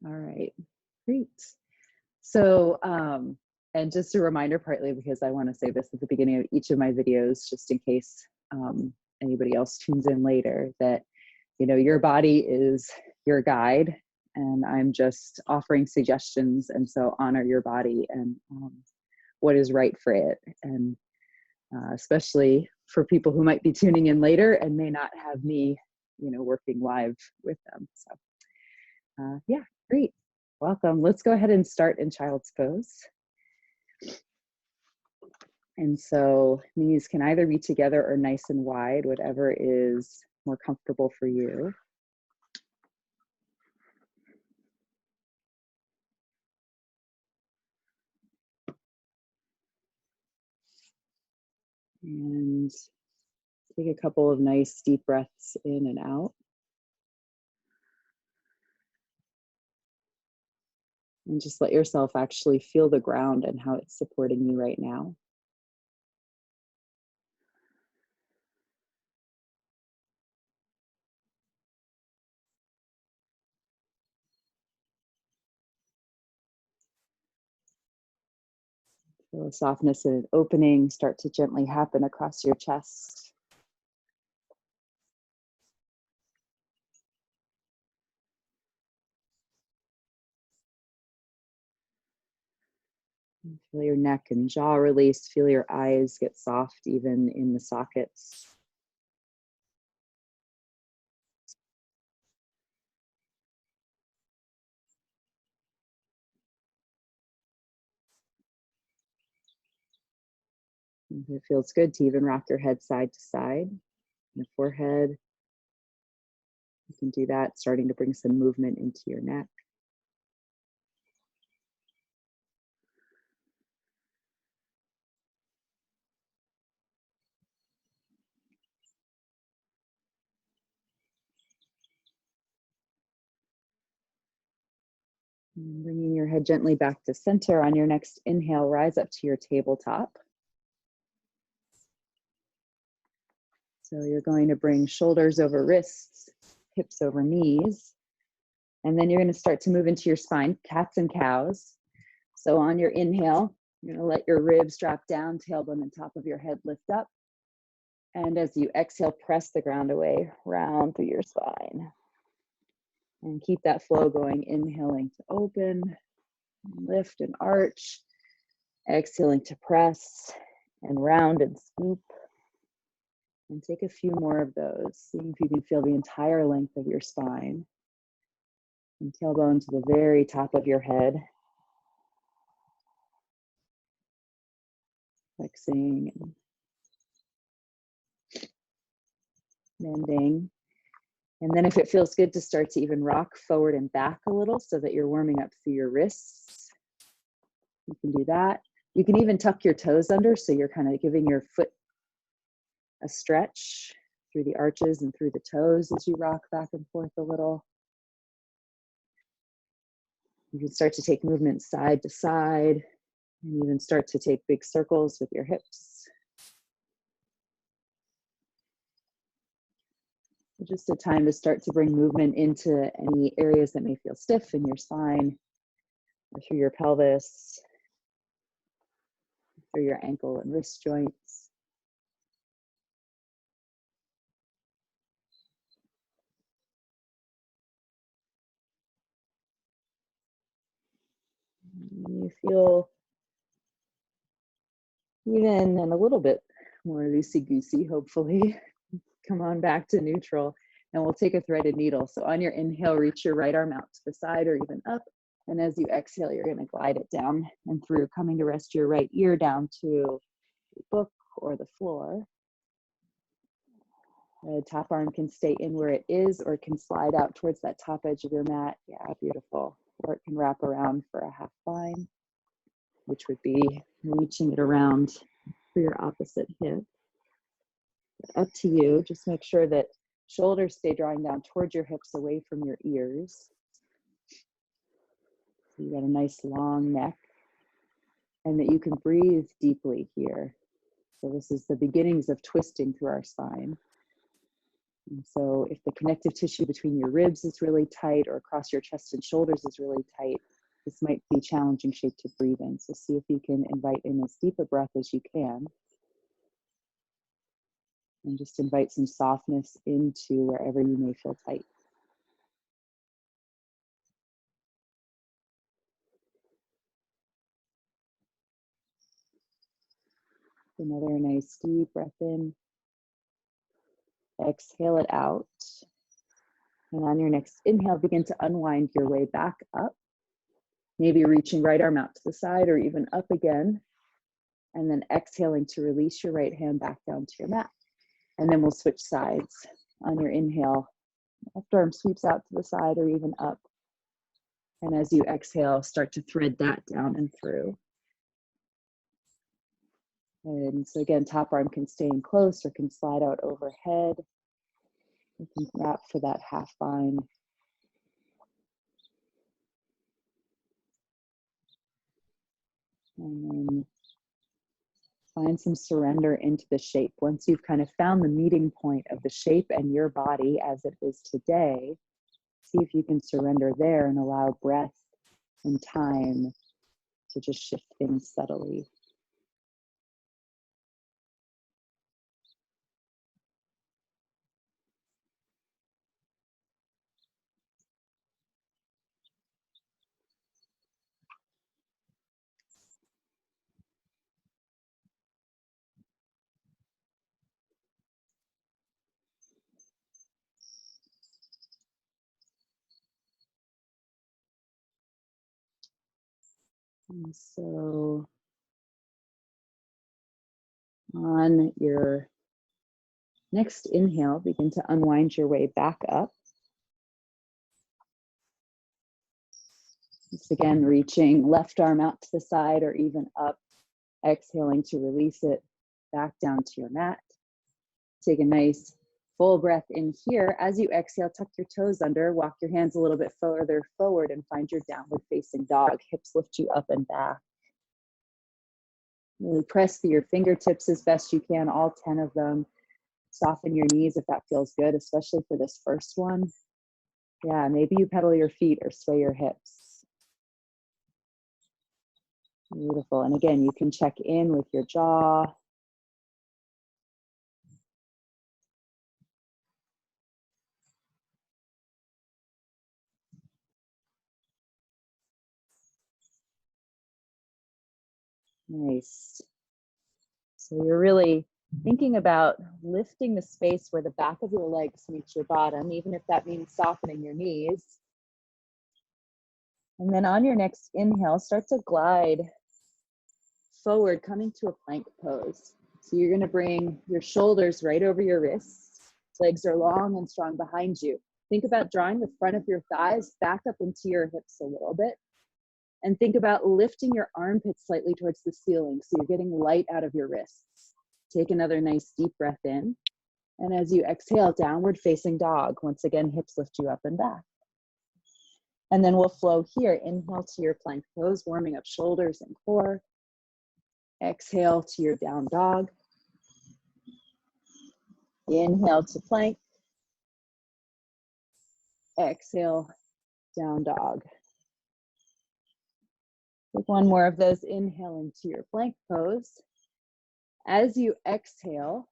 All right, great. So, and just a reminder, partly because I want to say this at the beginning of each of my videos, just in case anybody else tunes in later, that, you know, your body is your guide, and I'm just offering suggestions. And so honor your body and what is right for it. And especially for people who might be tuning in later and may not have me, you know, working live with them. So yeah, great. Welcome. Let's go ahead and start in child's pose. And so knees can either be together or nice and wide, whatever is more comfortable for you. And take a couple of nice deep breaths in and out. And just let yourself actually feel the ground and how it's supporting you right now. Feel a softness and an opening start to gently happen across your chest. Feel your neck and jaw release. Feel your eyes get soft even in the sockets. If it feels good to even rock your head side to side, your forehead. You can do that, starting to bring some movement into your neck. And bringing your head gently back to center. On your next inhale, rise up to your tabletop. So you're going to bring shoulders over wrists, hips over knees. And then you're going to start to move into your spine, cats and cows. So on your inhale, you're going to let your ribs drop down, tailbone and top of your head lift up. And as you exhale, press the ground away, round through your spine. And keep that flow going, inhaling to open, lift and arch. Exhaling to press and round and scoop. And take a few more of those. See if you can feel the entire length of your spine. And tailbone to the very top of your head. Flexing and bending. And then if it feels good to start to even rock forward and back a little so that you're warming up through your wrists, you can do that. You can even tuck your toes under so you're kind of giving your foot a stretch through the arches and through the toes as you rock back and forth a little. You can start to take movement side to side and even start to take big circles with your hips. Just a time to start to bring movement into any areas that may feel stiff in your spine or through your pelvis, through your ankle and wrist joints. You feel even and a little bit more loosey-goosey, hopefully. Come on back to neutral, and we'll take a threaded needle. So on your inhale, reach your right arm out to the side or even up. And as you exhale, you're going to glide it down and through, coming to rest your right ear down to the book or the floor. The top arm can stay in where it is or it can slide out towards that top edge of your mat. Yeah, beautiful. Or it can wrap around for a half line, which would be reaching it around for your opposite hip. Up to you. Just make sure that shoulders stay drawing down towards your hips, away from your ears. So you got a nice long neck, and that you can breathe deeply here. So this is the beginnings of twisting through our spine. And so if the connective tissue between your ribs is really tight or across your chest and shoulders is really tight, this might be a challenging shape to breathe in. So see if you can invite in as deep a breath as you can. And just invite some softness into wherever you may feel tight. Another nice deep breath in. Exhale it out. And on your next inhale, begin to unwind your way back up. Maybe reaching right arm out to the side or even up again. And then exhaling to release your right hand back down to your mat. And then we'll switch sides. On your inhale, left arm sweeps out to the side or even up. And as you exhale, start to thread that down and through. And so again, top arm can stay in close or can slide out overhead. You can wrap for that half bind. And then find some surrender into the shape. Once you've kind of found the meeting point of the shape and your body as it is today, see if you can surrender there and allow breath and time to just shift things subtly. And so on your next inhale, begin to unwind your way back up. Once again, reaching left arm out to the side or even up, exhaling to release it back down to your mat. Take a nice full breath in here. As you exhale, tuck your toes under, walk your hands a little bit further forward and find your downward facing dog. Hips lift you up and back. Really press through your fingertips as best you can, all 10 of them. Soften your knees if that feels good, especially for this first one. Yeah, maybe you pedal your feet or sway your hips. Beautiful. And again, you can check in with your jaw. Nice. So you're really thinking about lifting the space where the back of your legs meets your bottom, even if that means softening your knees. And then on your next inhale, start to glide forward, coming to a plank pose. So you're gonna bring your shoulders right over your wrists. Legs are long and strong behind you. Think about drawing the front of your thighs back up into your hips a little bit. And think about lifting your armpits slightly towards the ceiling so you're getting light out of your wrists. Take another nice deep breath in. And as you exhale, downward facing dog. Once again, hips lift you up and back. And then we'll flow here. Inhale to your plank pose, warming up shoulders and core. Exhale to your down dog. Inhale to plank. Exhale, down dog. Take one more of those. Inhale into your plank pose. As you exhale,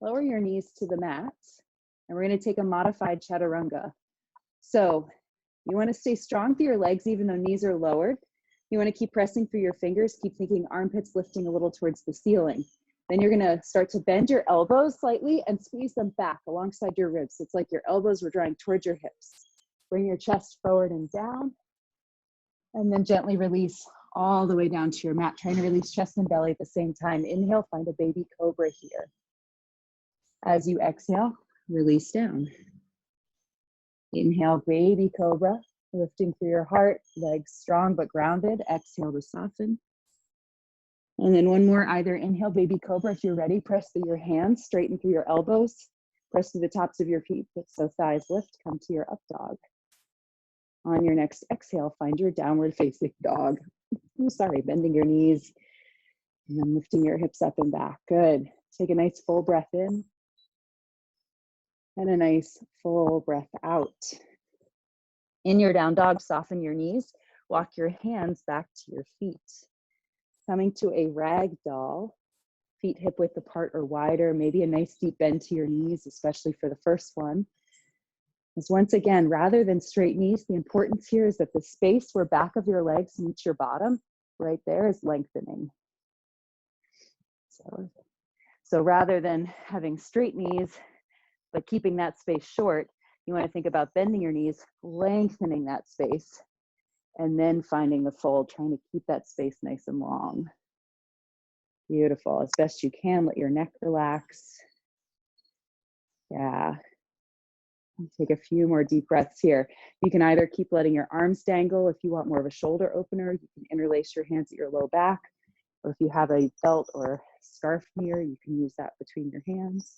lower your knees to the mat. And we're going to take a modified chaturanga. So you want to stay strong through your legs even though knees are lowered. You want to keep pressing through your fingers. Keep thinking armpits lifting a little towards the ceiling. Then you're going to start to bend your elbows slightly and squeeze them back alongside your ribs. It's like your elbows were drawing towards your hips. Bring your chest forward and down. And then gently release all the way down to your mat. Trying to release chest and belly at the same time. Inhale, find a baby cobra here. As you exhale, release down. Inhale, baby cobra. Lifting through your heart, legs strong but grounded. Exhale to soften. And then one more, either inhale, baby cobra. If you're ready, press through your hands, straighten through your elbows, press through the tops of your feet so thighs lift, come to your up dog. On your next exhale, find your downward facing dog. Bending your knees and then lifting your hips up and back. Good. Take a nice full breath in. And a nice full breath out. In your down dog, soften your knees. Walk your hands back to your feet. Coming to a rag doll, feet hip width apart or wider, maybe a nice deep bend to your knees, especially for the first one. Because once again, rather than straight knees, the importance here is that the space where back of your legs meets your bottom, right there, is lengthening. So rather than having straight knees, but keeping that space short, you want to think about bending your knees, lengthening that space, and then finding the fold, trying to keep that space nice and long. Beautiful. As best you can, let your neck relax. Yeah. Take a few more deep breaths here. You can either keep letting your arms dangle. If you want more of a shoulder opener, you can interlace your hands at your low back. Or if you have a belt or scarf near, you can use that between your hands.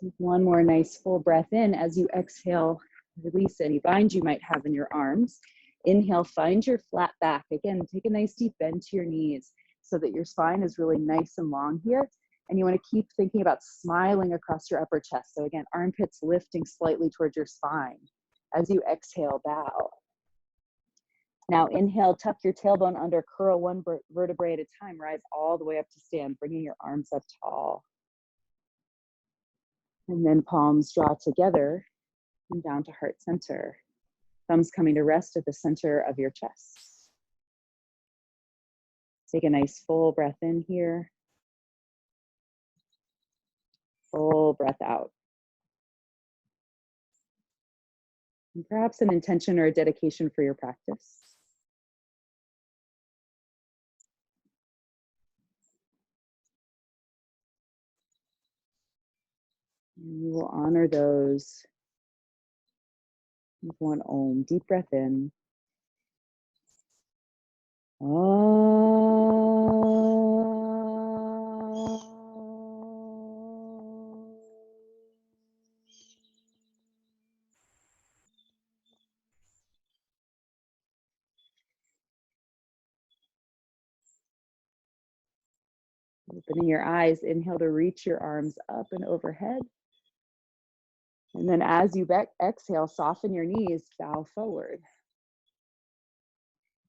Take one more nice full breath in. As you exhale, release any bind you might have in your arms. Inhale, find your flat back. Again, take a nice deep bend to your knees so that your spine is really nice and long here. And you want to keep thinking about smiling across your upper chest. So again, armpits lifting slightly towards your spine. As you exhale, bow. Now inhale, tuck your tailbone under, curl one vertebrae at a time, rise all the way up to stand, bringing your arms up tall. And then palms draw together and down to heart center. Thumbs coming to rest at the center of your chest. Take a nice full breath in here. Full breath out. And perhaps an intention or a dedication for your practice. And you will honor those with one Om. Deep breath in. Opening your eyes, inhale to reach your arms up and overhead. And then as you exhale, soften your knees, bow forward.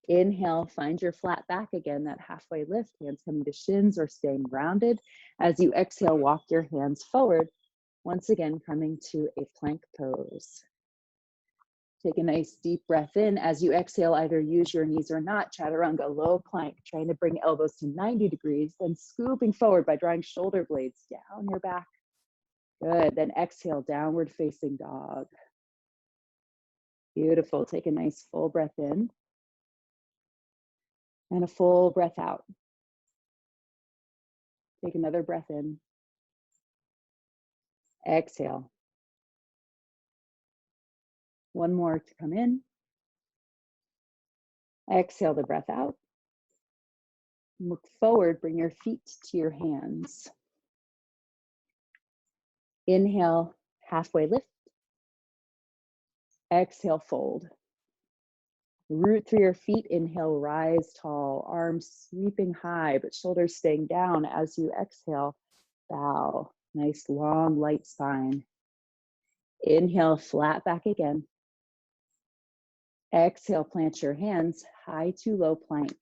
Inhale, find your flat back again, that halfway lift, hands coming to shins or staying rounded. As you exhale, walk your hands forward. Once again, coming to a plank pose. Take a nice deep breath in. As you exhale, either use your knees or not, chaturanga, low plank, trying to bring elbows to 90 degrees, then scooping forward by drawing shoulder blades down your back. Good, then exhale, downward facing dog. Beautiful, take a nice full breath in. And a full breath out. Take another breath in. Exhale. One more to come in. Exhale the breath out. Look forward, bring your feet to your hands. Inhale, halfway lift. Exhale, fold. Root through your feet, inhale, rise tall, arms sweeping high, but shoulders staying down. As you exhale, bow. Nice long, light spine. Inhale, flat back again. Exhale, plant your hands, high to low plank.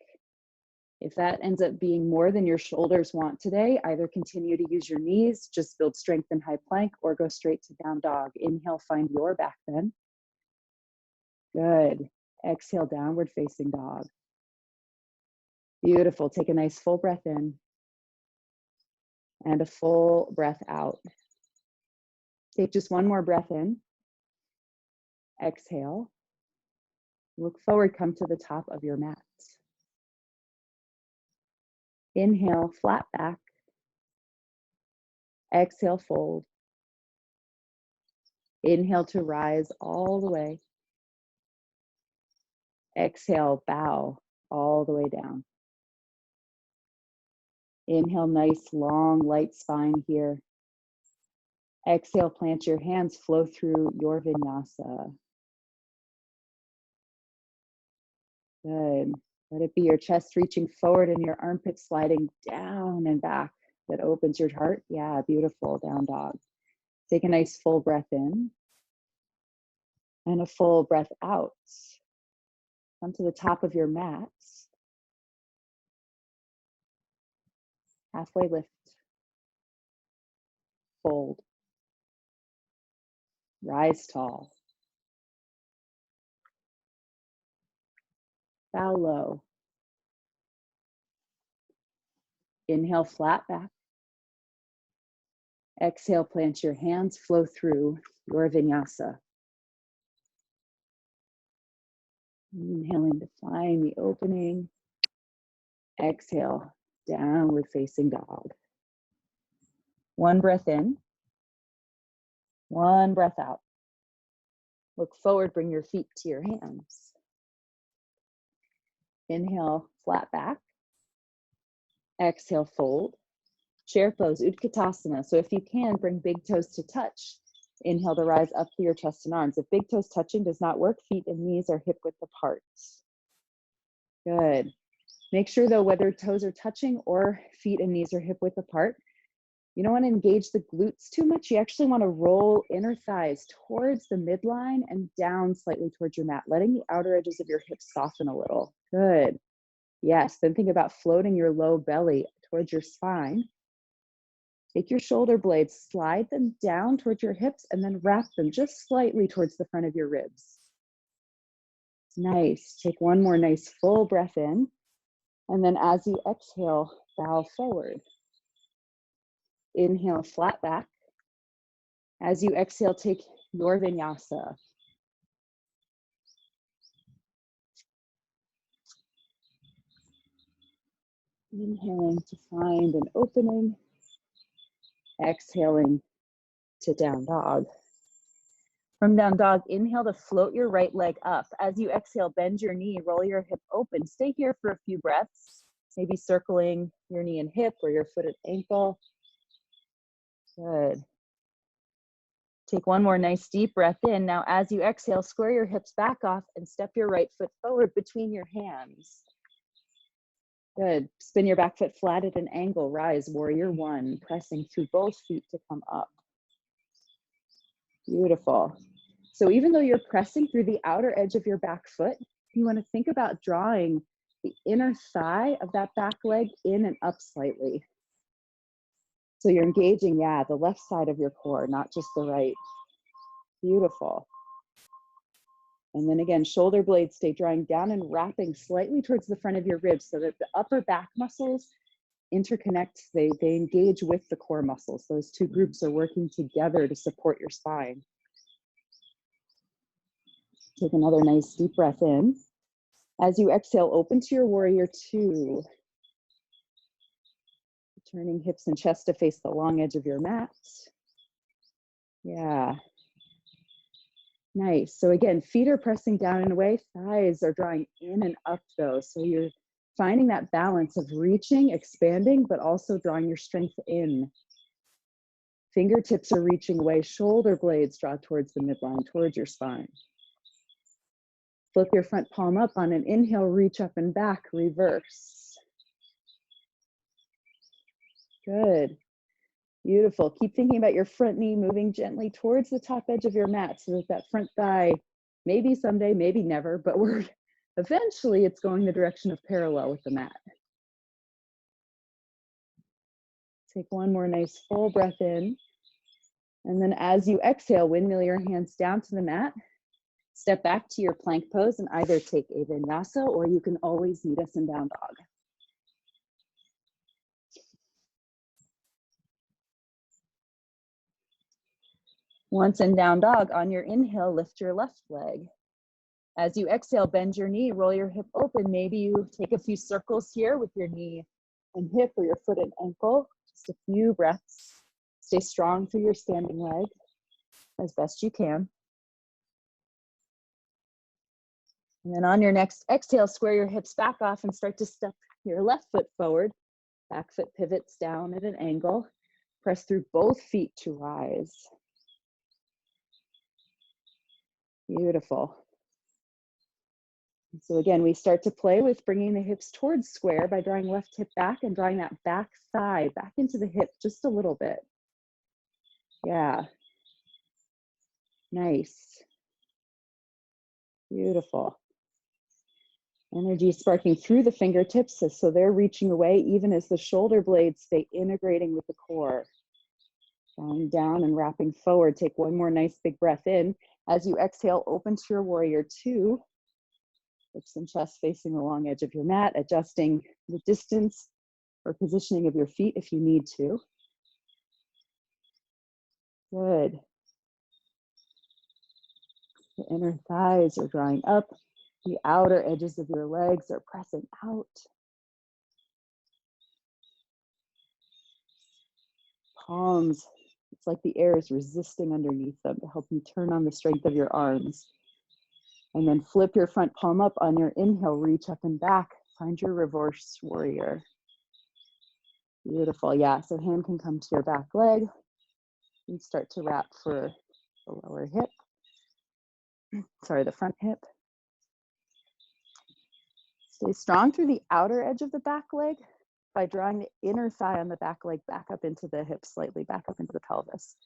If that ends up being more than your shoulders want today, either continue to use your knees, just build strength in high plank, or go straight to down dog. Inhale, find your back bend. Good. Exhale, downward facing dog. Beautiful. Take a nice full breath in and a full breath out. Take just one more breath in. Exhale. Look forward, come to the top of your mat. Inhale, flat back. Exhale, fold. Inhale to rise all the way. Exhale, bow all the way down. Inhale, nice, long, light spine here. Exhale, plant your hands, flow through your vinyasa. Good. Let it be your chest reaching forward and your armpits sliding down and back. That opens your heart. Yeah, beautiful. Down dog. Take a nice full breath in and a full breath out. Come to the top of your mat. Halfway lift. Fold. Rise tall. Bow low. Inhale, flat back. Exhale, plant your hands, flow through your vinyasa. Inhaling to find the opening. Exhale, downward facing dog. One breath in. One breath out. Look forward, bring your feet to your hands. Inhale, flat back. Exhale, fold. Chair pose, Utkatasana. So if you can, bring big toes to touch. Inhale to rise up through your chest and arms. If big toes touching does not work, feet and knees are hip width apart. Good. Make sure though, whether toes are touching or feet and knees are hip width apart, you don't want to engage the glutes too much. You actually want to roll inner thighs towards the midline and down slightly towards your mat, letting the outer edges of your hips soften a little. Good. Yes, then think about floating your low belly towards your spine. Take your shoulder blades, slide them down towards your hips, and then wrap them just slightly towards the front of your ribs. Nice. Take one more nice full breath in. And then as you exhale, bow forward. Inhale, flat back. As you exhale, take your vinyasa. Inhaling to find an opening. Exhaling to down dog. From down dog, inhale to float your right leg up. As you exhale, bend your knee, roll your hip open. Stay here for a few breaths, maybe circling your knee and hip or your foot and ankle. Good. Take one more nice deep breath in. Now, as you exhale, square your hips back off and step your right foot forward between your hands. Good. Spin your back foot flat at an angle. Rise, warrior one, pressing through both feet to come up. Beautiful. So even though you're pressing through the outer edge of your back foot, you want to think about drawing the inner thigh of that back leg in and up slightly. So you're engaging, the left side of your core, not just the right. Beautiful. And then again, shoulder blades stay drawing down and wrapping slightly towards the front of your ribs so that the upper back muscles interconnect. They engage with the core muscles. Those two groups are working together to support your spine. Take another nice deep breath in. As you exhale, open to your warrior two. Turning hips and chest to face the long edge of your mat. Yeah. Nice. So again, feet are pressing down and away, thighs are drawing in and up though. So you're finding that balance of reaching, expanding, but also drawing your strength in. Fingertips are reaching away, shoulder blades draw towards the midline, towards your spine. Flip your front palm up on an inhale, reach up and back, reverse. Good. Beautiful. Keep thinking about your front knee moving gently towards the top edge of your mat so that that front thigh, maybe someday, maybe never, but eventually it's going the direction of parallel with the mat. Take one more nice full breath in. And then as you exhale, windmill your hands down to the mat. Step back to your plank pose and either take a vinyasa or you can always meet us in down dog. Once in down dog, on your inhale, lift your left leg. As you exhale, bend your knee, roll your hip open. Maybe you take a few circles here with your knee and hip or your foot and ankle. Just a few breaths. Stay strong through your standing leg as best you can. And then on your next exhale, square your hips back off and start to step your left foot forward. Back foot pivots down at an angle. Press through both feet to rise. Beautiful. So again, we start to play with bringing the hips towards square by drawing left hip back and drawing that back thigh back into the hip just a little bit. Yeah. Nice. Beautiful. Energy sparking through the fingertips, so they're reaching away even as the shoulder blades stay integrating with the core. Going down and wrapping forward. Take one more nice big breath in. As you exhale, open to your warrior two. Hips and chest facing the long edge of your mat, adjusting the distance or positioning of your feet if you need to. Good. The inner thighs are drawing up. The outer edges of your legs are pressing out. Palms, it's like the air is resisting underneath them to help you turn on the strength of your arms. And then flip your front palm up on your inhale, reach up and back. Find your reverse warrior. Beautiful, yeah. So hand can come to your back leg. And start to wrap for the lower hip. Sorry, the front hip. Stay strong through the outer edge of the back leg by drawing the inner thigh on the back leg back up into the hips, slightly back up into the pelvis.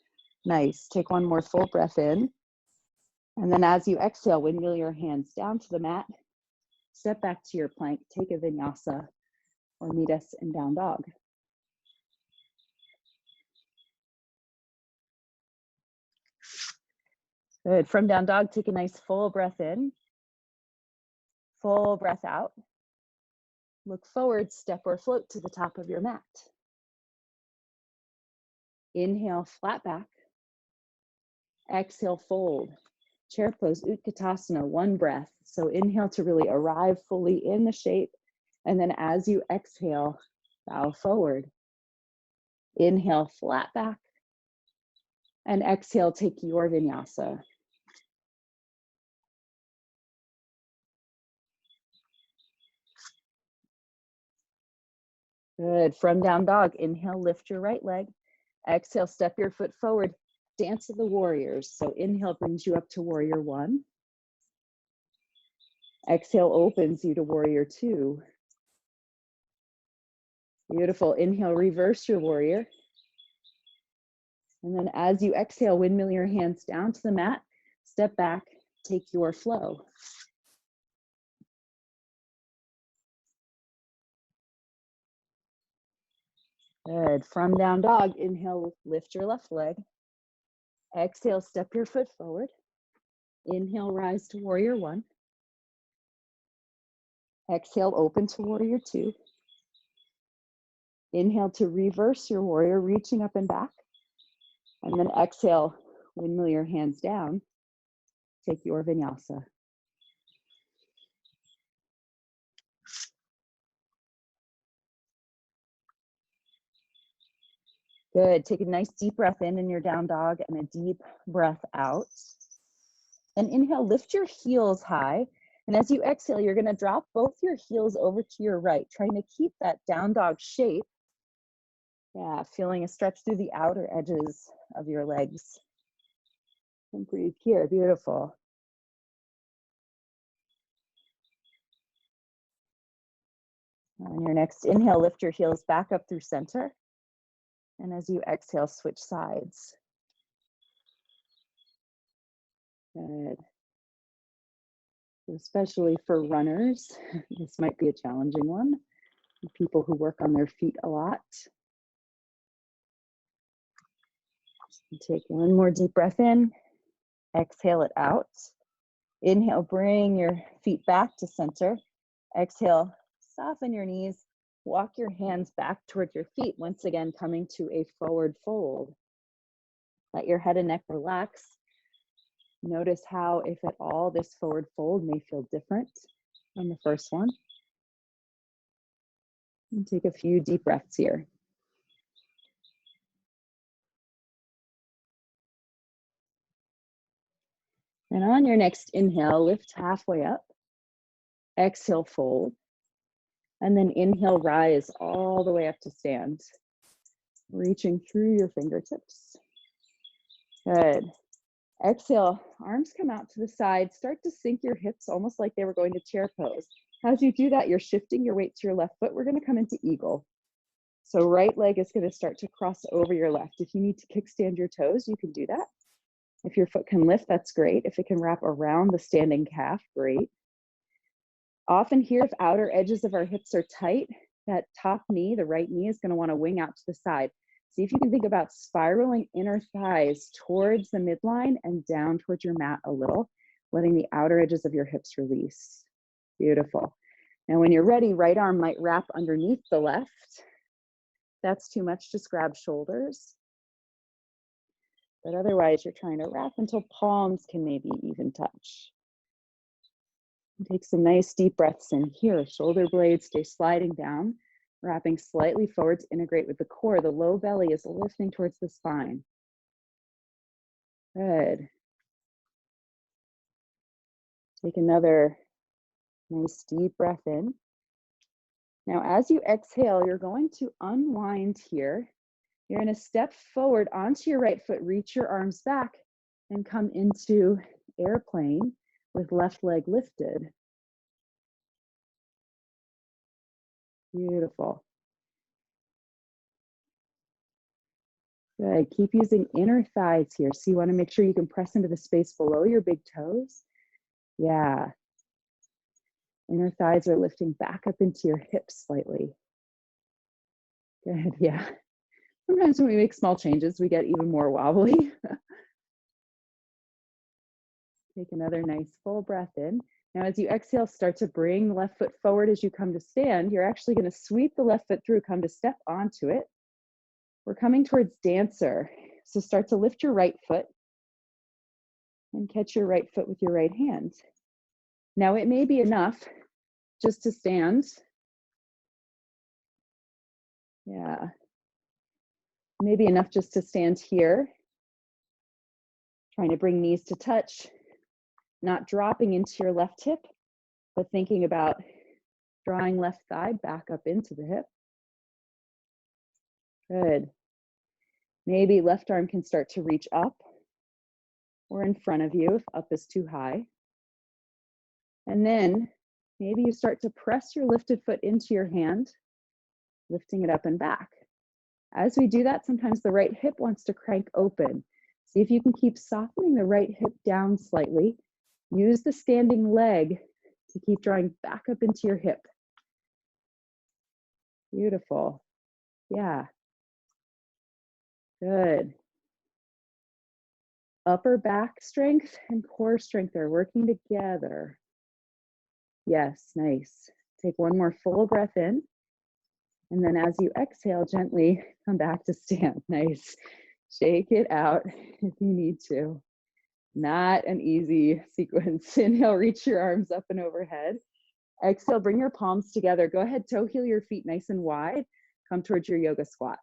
Nice. Take one more full breath in. And then as you exhale, windmill your hands down to the mat. Step back to your plank. Take a vinyasa or meet us in down dog. Good. From down dog, take a nice full breath in. Full breath out. Look forward, step or float to the top of your mat. Inhale, flat back. Exhale, fold. Chair pose, Utkatasana, one breath. So inhale to really arrive fully in the shape. And then as you exhale, bow forward. Inhale, flat back. And exhale, take your vinyasa. Good. From down dog, inhale, lift your right leg. Exhale, step your foot forward. Dance of the warriors. So inhale brings you up to warrior one. Exhale opens you to warrior two. Beautiful. Inhale, reverse your warrior. And then as you exhale, windmill your hands down to the mat. Step back, take your flow. Good. From down dog, inhale, lift your left leg. Exhale, step your foot forward. Inhale, rise to warrior one. Exhale, open to warrior two. Inhale to reverse your warrior, reaching up and back. And then exhale, windmill your hands down. Take your vinyasa. Good. Take a nice deep breath in your down dog and a deep breath out. And inhale, lift your heels high. And as you exhale, you're going to drop both your heels over to your right, trying to keep that down dog shape. Yeah, feeling a stretch through the outer edges of your legs. And breathe here. Beautiful. On your next inhale, lift your heels back up through center. And as you exhale, switch sides. Good. Especially for runners, this might be a challenging one. People who work on their feet a lot. Take one more deep breath in. Exhale it out. Inhale, bring your feet back to center. Exhale, soften your knees. Walk your hands back toward your feet. Once again, coming to a forward fold. Let your head and neck relax. Notice how, if at all, this forward fold may feel different from the first one. And take a few deep breaths here. And on your next inhale, lift halfway up. Exhale, fold. And then inhale, rise all the way up to stand. Reaching through your fingertips. Good. Exhale, arms come out to the side. Start to sink your hips almost like they were going to chair pose. As you do that, you're shifting your weight to your left foot. We're going to come into eagle. So right leg is going to start to cross over your left. If you need to kickstand your toes, you can do that. If your foot can lift, that's great. If it can wrap around the standing calf, great. Often here, if outer edges of our hips are tight, that top knee, the right knee, is going to want to wing out to the side. See if you can think about spiraling inner thighs towards the midline and down towards your mat a little, letting the outer edges of your hips release. Beautiful. Now, when you're ready, right arm might wrap underneath the left. That's too much, just grab shoulders. But otherwise, you're trying to wrap until palms can maybe even touch. Take some nice deep breaths in here. Shoulder blades stay sliding down, wrapping slightly forward to integrate with the core. The low belly is lifting towards the spine. Good. Take another nice deep breath in. Now, as you exhale, you're going to unwind here. You're going to step forward onto your right foot, reach your arms back, and come into airplane with left leg lifted. Beautiful. Good. Keep using inner thighs here. So you want to make sure you can press into the space below your big toes. Yeah. Inner thighs are lifting back up into your hips slightly. Good. Yeah. Sometimes when we make small changes, we get even more wobbly. Take another nice full breath in. Now, as you exhale, start to bring the left foot forward as you come to stand. You're actually going to sweep the left foot through, come to step onto it. We're coming towards dancer. So start to lift your right foot and catch your right foot with your right hand. Now, it may be enough just to stand. Yeah. Maybe enough just to stand here. Trying to bring knees to touch, not dropping into your left hip, but thinking about drawing left thigh back up into the hip. Good. Maybe left arm can start to reach up or in front of you if up is too high. And then maybe you start to press your lifted foot into your hand, lifting it up and back. As we do that, sometimes the right hip wants to crank open. See if you can keep softening the right hip down slightly. Use the standing leg to keep drawing back up into your hip. Beautiful. Yeah. Good. Upper back strength and core strength are working together. Yes, nice. Take one more full breath in. And then as you exhale, gently come back to stand. Nice. Shake it out if you need to. Not an easy sequence. Inhale, reach your arms up and overhead. Exhale, bring your palms together. Go ahead, toe heel your feet nice and wide. Come towards your yoga squat.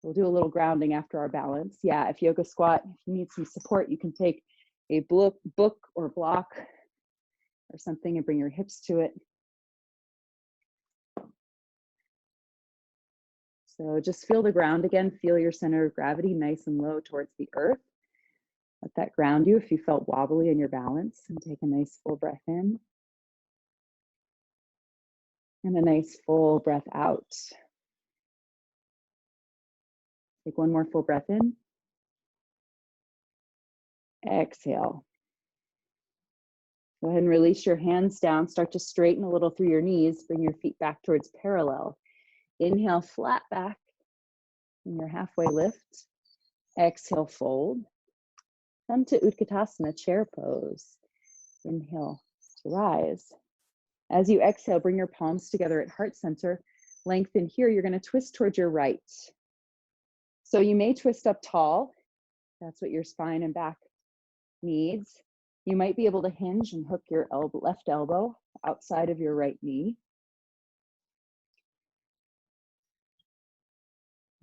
We'll do a little grounding after our balance. Yeah, if yoga squat, if you need some support, you can take a book or block or something and bring your hips to it. So just feel the ground again. Feel your center of gravity nice and low towards the earth. Let that ground you if you felt wobbly in your balance, and take a nice full breath in. And a nice full breath out. Take one more full breath in. Exhale. Go ahead and release your hands down. Start to straighten a little through your knees. Bring your feet back towards parallel. Inhale, flat back. And your halfway lift. Exhale, fold. Come to Utkatasana, chair pose. Inhale to rise. As you exhale, bring your palms together at heart center. Lengthen here. You're going to twist towards your right. So you may twist up tall. That's what your spine and back needs. You might be able to hinge and hook your left elbow outside of your right knee.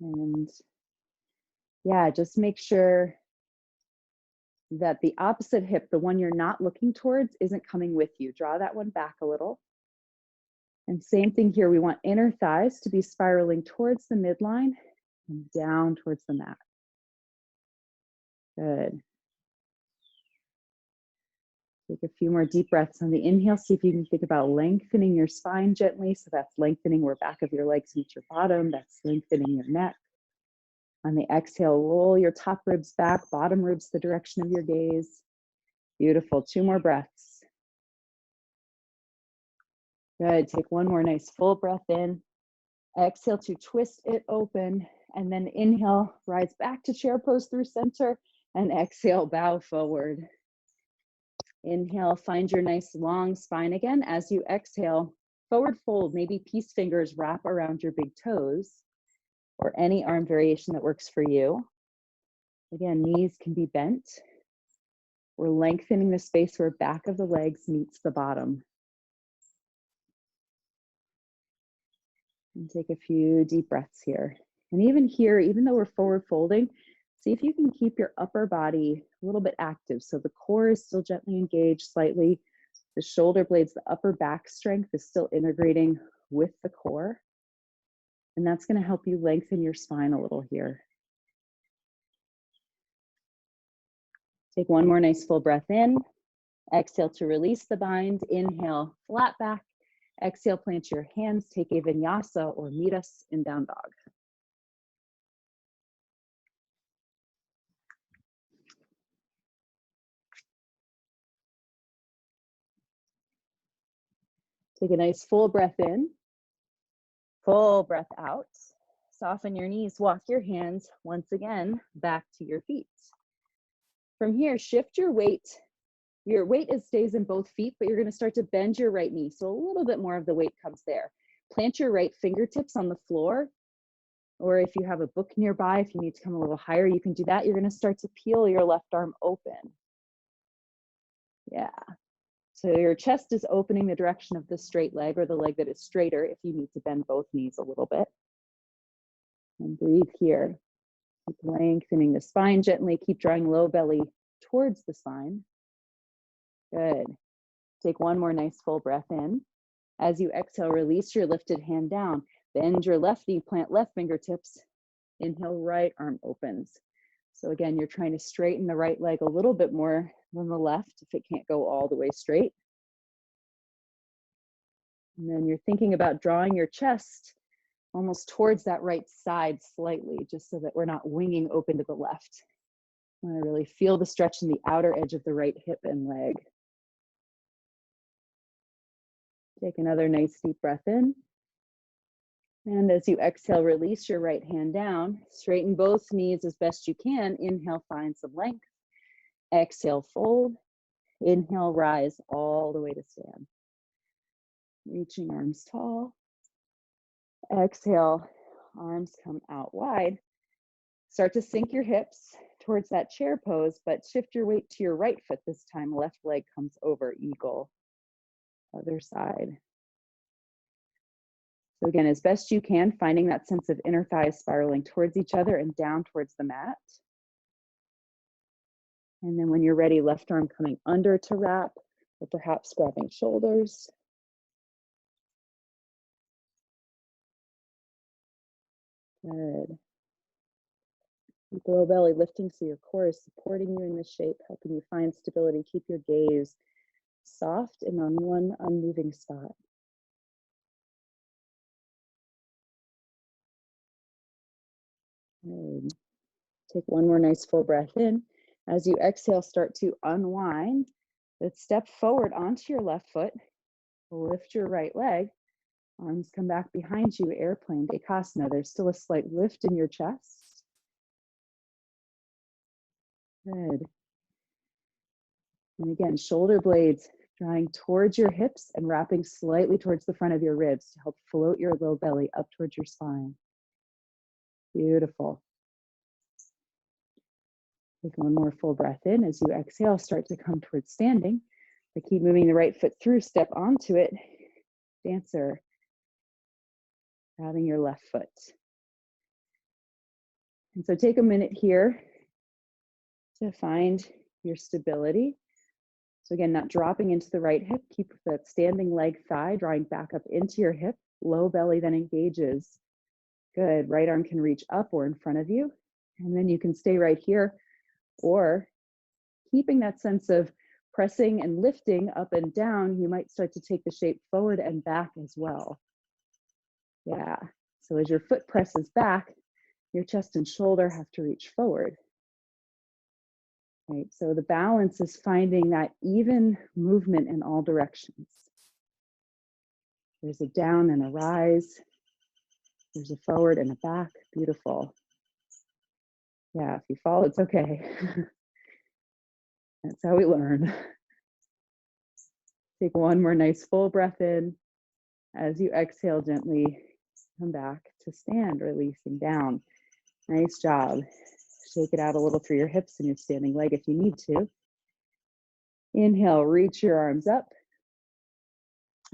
And yeah, just make sure that the opposite hip, the one you're not looking towards, isn't coming with you. Draw that one back a little. And same thing here, we want inner thighs to be spiraling towards the midline and down towards the mat. Good. Take a few more deep breaths on the inhale. See if you can think about lengthening your spine gently. So that's lengthening where back of your legs meet your bottom. That's lengthening your neck. On the exhale, roll your top ribs back, bottom ribs the direction of your gaze. Beautiful. 2 more breaths. Good. Take one more nice full breath in. Exhale to twist it open. And then inhale, rise back to chair pose through center. And exhale, bow forward. Inhale, find your nice long spine again. As you exhale, forward fold, maybe peace fingers wrap around your big toes, or any arm variation that works for you. Again, knees can be bent. We're lengthening the space where back of the legs meets the bottom. And take a few deep breaths here. And even here, even though we're forward folding, see if you can keep your upper body a little bit active. So the core is still gently engaged slightly. The shoulder blades, the upper back strength is still integrating with the core. And that's going to help you lengthen your spine a little here. Take one more nice full breath in. Exhale to release the bind. Inhale, flat back. Exhale, plant your hands. Take a vinyasa or meet us in down dog. Take a nice full breath in. Full breath out. Soften your knees. Walk your hands once again back to your feet. From here, shift your weight. Your weight stays in both feet, but you're going to start to bend your right knee. So a little bit more of the weight comes there. Plant your right fingertips on the floor. Or if you have a book nearby, if you need to come a little higher, you can do that. You're going to start to peel your left arm open. Yeah. So your chest is opening the direction of the straight leg or the leg that is straighter if you need to bend both knees a little bit. And breathe here. Keep lengthening the spine gently. Keep drawing low belly towards the spine. Good. Take one more nice full breath in. As you exhale, release your lifted hand down. Bend your left knee, plant left fingertips. Inhale, right arm opens. So again, you're trying to straighten the right leg a little bit more than the left if it can't go all the way straight. And then you're thinking about drawing your chest almost towards that right side slightly, just so that we're not winging open to the left. I want to really feel the stretch in the outer edge of the right hip and leg. Take another nice deep breath in. And as you exhale, release your right hand down. Straighten both knees as best you can. Inhale, find some length. Exhale, fold. Inhale, rise all the way to stand. Reaching arms tall. Exhale, arms come out wide. Start to sink your hips towards that chair pose, but shift your weight to your right foot this time. Left leg comes over, eagle. Other side. So again, as best you can, finding that sense of inner thighs spiraling towards each other and down towards the mat. And then when you're ready, left arm coming under to wrap, or perhaps grabbing shoulders. Good. Keep low belly lifting so your core is supporting you in this shape, helping you find stability. Keep your gaze soft and on one unmoving spot. Good. Take one more nice full breath in. As you exhale, start to unwind. Let's step forward onto your left foot. Lift your right leg. Arms come back behind you, airplane, Ekasana. There's still a slight lift in your chest. Good. And again, shoulder blades drawing towards your hips and wrapping slightly towards the front of your ribs to help float your low belly up towards your spine. Beautiful. Take one more full breath in. As you exhale, start to come towards standing. So keep moving the right foot through, step onto it. Dancer. Grabbing your left foot. And so take a minute here to find your stability. So again, not dropping into the right hip. Keep that standing leg thigh drawing back up into your hip. Low belly then engages. Good. Right arm can reach up or in front of you. And then you can stay right here, or keeping that sense of pressing and lifting up and down, you might start to take the shape forward and back as well. Yeah, so as your foot presses back, your chest and shoulder have to reach forward. Right, so the balance is finding that even movement in all directions. There's a down and a rise. There's a forward and a back. Beautiful. Yeah, if you fall, it's okay. That's how we learn. Take one more nice full breath in. As you exhale, gently come back to stand, releasing down. Nice job. Shake it out a little through your hips and your standing leg if you need to. Inhale, reach your arms up.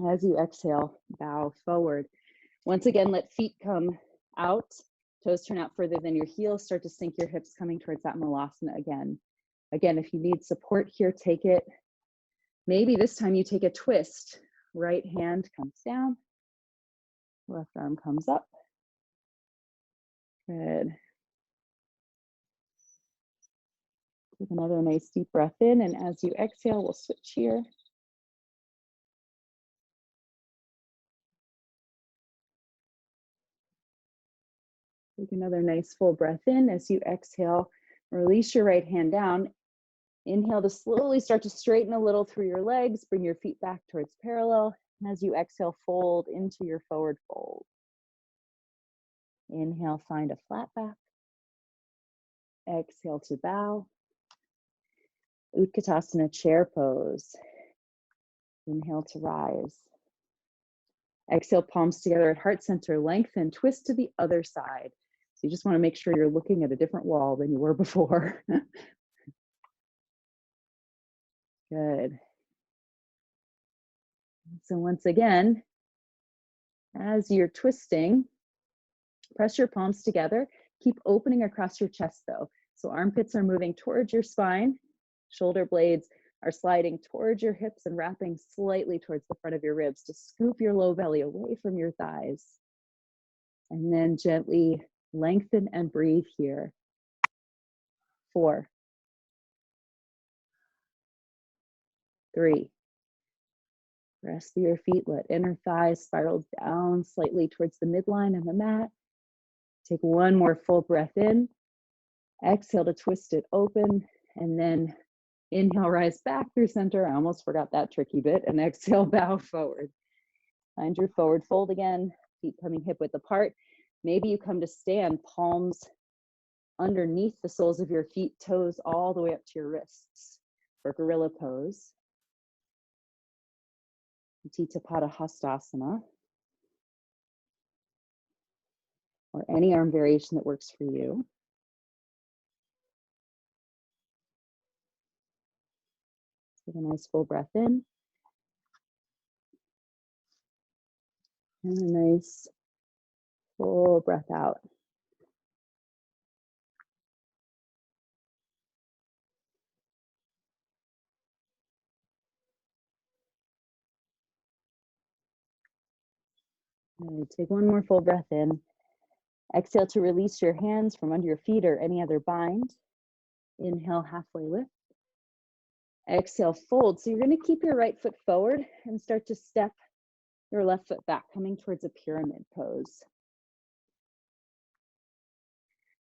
As you exhale, bow forward. Once again, let feet come out. Toes turn out further than your heels. Start to sink your hips coming towards that malasana again. Again, if you need support here, take it. Maybe this time you take a twist. Right hand comes down. Left arm comes up. Good. Take another nice deep breath in, and as you exhale, we'll switch here. Take another nice full breath in. As you exhale, release your right hand down. Inhale to slowly start to straighten a little through your legs. Bring your feet back towards parallel. And as you exhale, fold into your forward fold. Inhale, find a flat back. Exhale to bow. Utkatasana, chair pose. Inhale to rise. Exhale, palms together at heart center, lengthen, twist to the other side. So you just want to make sure you're looking at a different wall than you were before. Good. So once again, as you're twisting, press your palms together. Keep opening across your chest though. So armpits are moving towards your spine. Shoulder blades are sliding towards your hips and wrapping slightly towards the front of your ribs to scoop your low belly away from your thighs. And then gently lengthen and breathe here. 4, 3. Rest through your feet, let inner thighs spiral down slightly towards the midline of the mat. Take one more full breath in. Exhale to twist it open, and then inhale, rise back through center. I almost forgot that tricky bit. And exhale, bow forward. Find your forward fold again, feet coming hip width apart. Maybe you come to stand, palms underneath the soles of your feet, toes all the way up to your wrists for gorilla pose. Utthita Pada Hastasana, or any arm variation that works for you. Take a nice full breath in. And a nice full breath out. And take one more full breath in. Exhale to release your hands from under your feet or any other bind. Inhale, halfway lift. Exhale, fold. So you're going to keep your right foot forward and start to step your left foot back, coming towards a pyramid pose.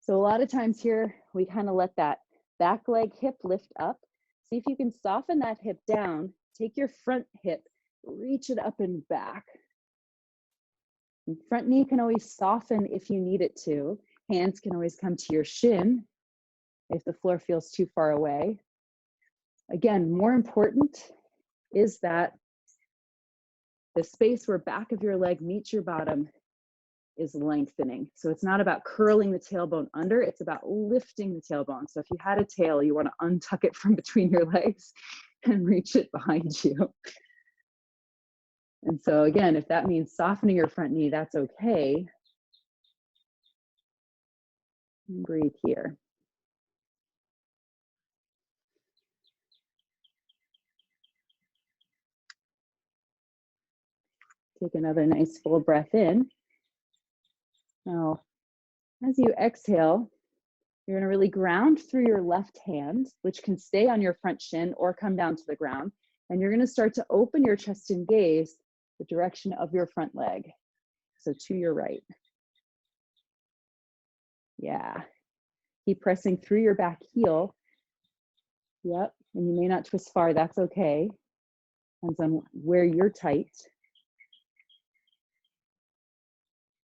So a lot of times here, we kind of let that back leg hip lift up. See if you can soften that hip down. Take your front hip, reach it up and back. And front knee can always soften if you need it to. Hands can always come to your shin if the floor feels too far away. Again, more important is that the space where back of your leg meets your bottom is lengthening. So it's not about curling the tailbone under, it's about lifting the tailbone. So if you had a tail, you want to untuck it from between your legs and reach it behind you. And so again, if that means softening your front knee, that's okay. Breathe here. Take another nice full breath in. Now, as you exhale, You're gonna really ground through your left hand, which can stay on your front shin or come down to the ground. And you're gonna start to open your chest and gaze the direction of your front leg. So to your right. Yeah. Keep pressing through your back heel. Yep. And you may not twist far, that's okay. Depends on where you're tight.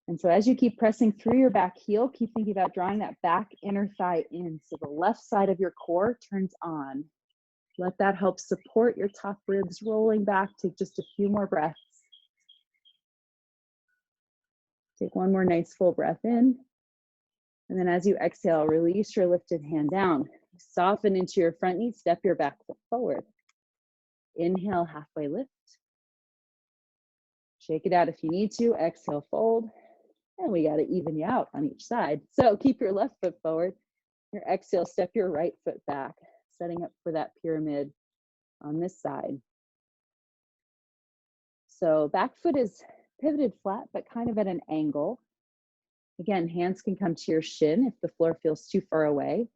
And so as you keep pressing through your back heel, keep thinking about drawing that back inner thigh in. So the left side of your core turns on. Let that help support your top ribs rolling back. Take just a few more breaths. Take one more nice full breath in. And then as you exhale, release your lifted hand down. Soften into your front knee, step your back foot forward. Inhale, halfway lift. Shake it out if you need to. Exhale, fold. And we got to even you out on each side. So keep your left foot forward. Your exhale, step your right foot back, setting up for that pyramid on this side. So back foot is pivoted flat, but kind of at an angle. Again, hands can come to your shin if the floor feels too far away.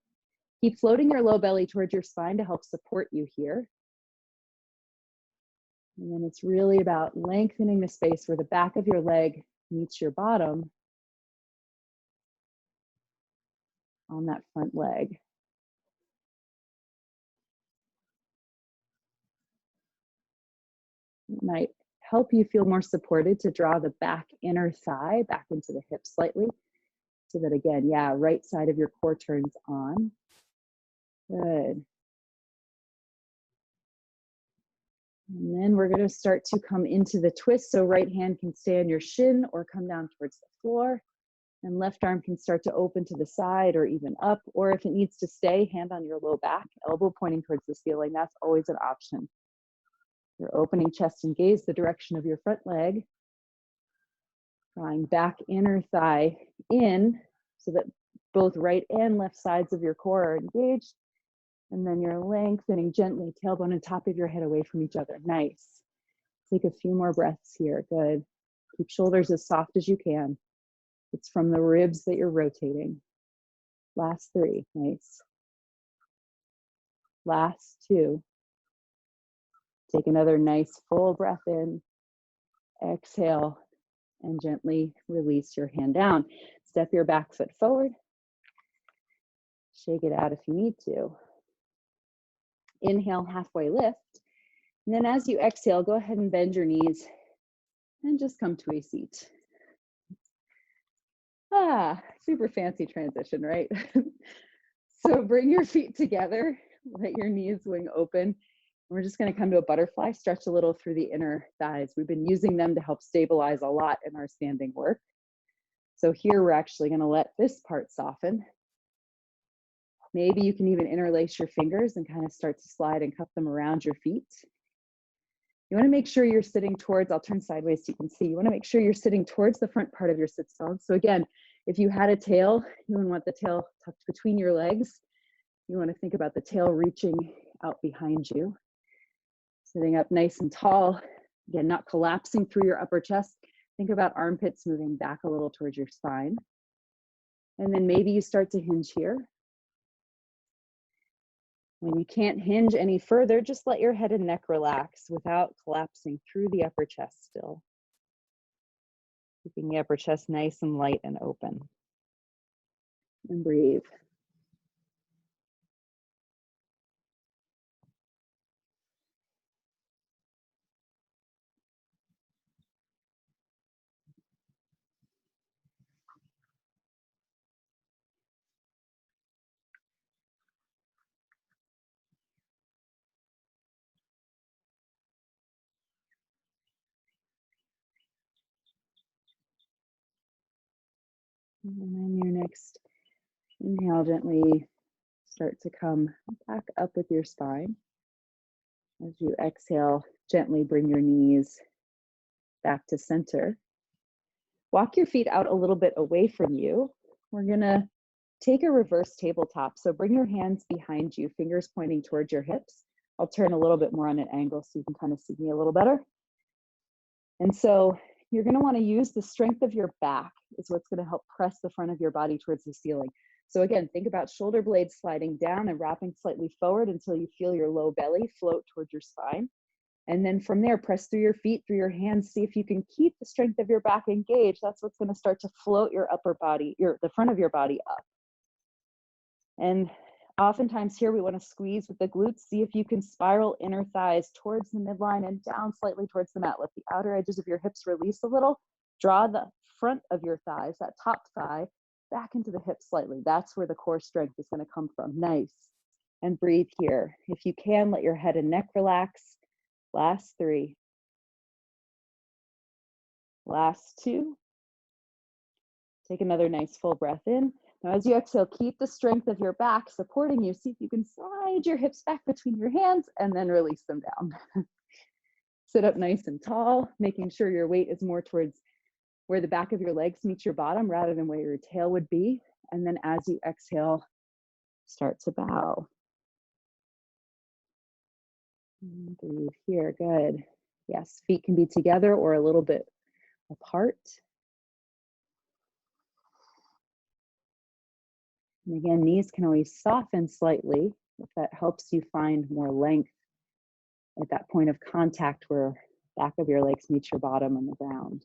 Keep floating your low belly towards your spine to help support you here. And then it's really about lengthening the space where the back of your leg meets your bottom on that front leg. It might help you feel more supported to draw the back inner thigh back into the hip slightly. So that again, yeah, right side of your core turns on. Good. And then we're going to start to come into the twist. So right hand can stay on your shin or come down towards the floor. And left arm can start to open to the side or even up. Or if it needs to stay, hand on your low back, elbow pointing towards the ceiling. That's always an option. You're opening chest and gaze the direction of your front leg. Drawing back inner thigh in so that both right and left sides of your core are engaged. And then you're lengthening gently, tailbone and top of your head away from each other. Nice. Take a few more breaths here. Good. Keep shoulders as soft as you can. It's from the ribs that you're rotating. Last 3. Nice. Last 2. Take another nice full breath in. Exhale and gently release your hand down. Step your back foot forward. Shake it out if you need to. Inhale, halfway lift. And then as you exhale, go ahead and bend your knees and just come to a seat. Super fancy transition, right? So bring your feet together, let your knees wing open. We're just going to come to a butterfly, stretch a little through the inner thighs. We've been using them to help stabilize a lot in our standing work. So here we're actually going to let this part soften. Maybe you can even interlace your fingers and kind of start to slide and cup them around your feet. You want to make sure you're sitting towards, I'll turn sideways so you can see. You want to make sure you're sitting towards the front part of your sit bones. So again, if you had a tail, you would want the tail tucked between your legs. You want to think about the tail reaching out behind you. Sitting up nice and tall. Again, not collapsing through your upper chest. Think about armpits moving back a little towards your spine. And then maybe you start to hinge here. When you can't hinge any further, just let your head and neck relax without collapsing through the upper chest still. Keeping the upper chest nice and light and open. And breathe. And then your next inhale, gently start to come back up with your spine. As you exhale, gently bring your knees back to center. Walk your feet out a little bit away from you. We're gonna take a reverse tabletop. So bring your hands behind you, fingers pointing towards your hips. I'll turn a little bit more on an angle so you can kind of see me a little better. And so you're gonna wanna use the strength of your back is what's gonna help press the front of your body towards the ceiling. So again, think about shoulder blades sliding down and wrapping slightly forward until you feel your low belly float towards your spine. And then from there, press through your feet, through your hands, see if you can keep the strength of your back engaged. That's what's going to start to float your upper body, the front of your body up. And oftentimes here we want to squeeze with the glutes. See if you can spiral inner thighs towards the midline and down slightly towards the mat. Let the outer edges of your hips release a little. Draw the front of your thighs, that top thigh, back into the hips slightly. That's where the core strength is going to come from. Nice. And breathe here. If you can, let your head and neck relax. Last 3. Last 2. Take another nice full breath in. Now as you exhale, keep the strength of your back supporting you. See if you can slide your hips back between your hands and then release them down. Sit up nice and tall, making sure your weight is more towards where the back of your legs meet your bottom rather than where your tail would be. And then as you exhale, start to bow. And breathe here, good. Yes, feet can be together or a little bit apart. And again, knees can always soften slightly if that helps you find more length at that point of contact where back of your legs meet your bottom on the ground.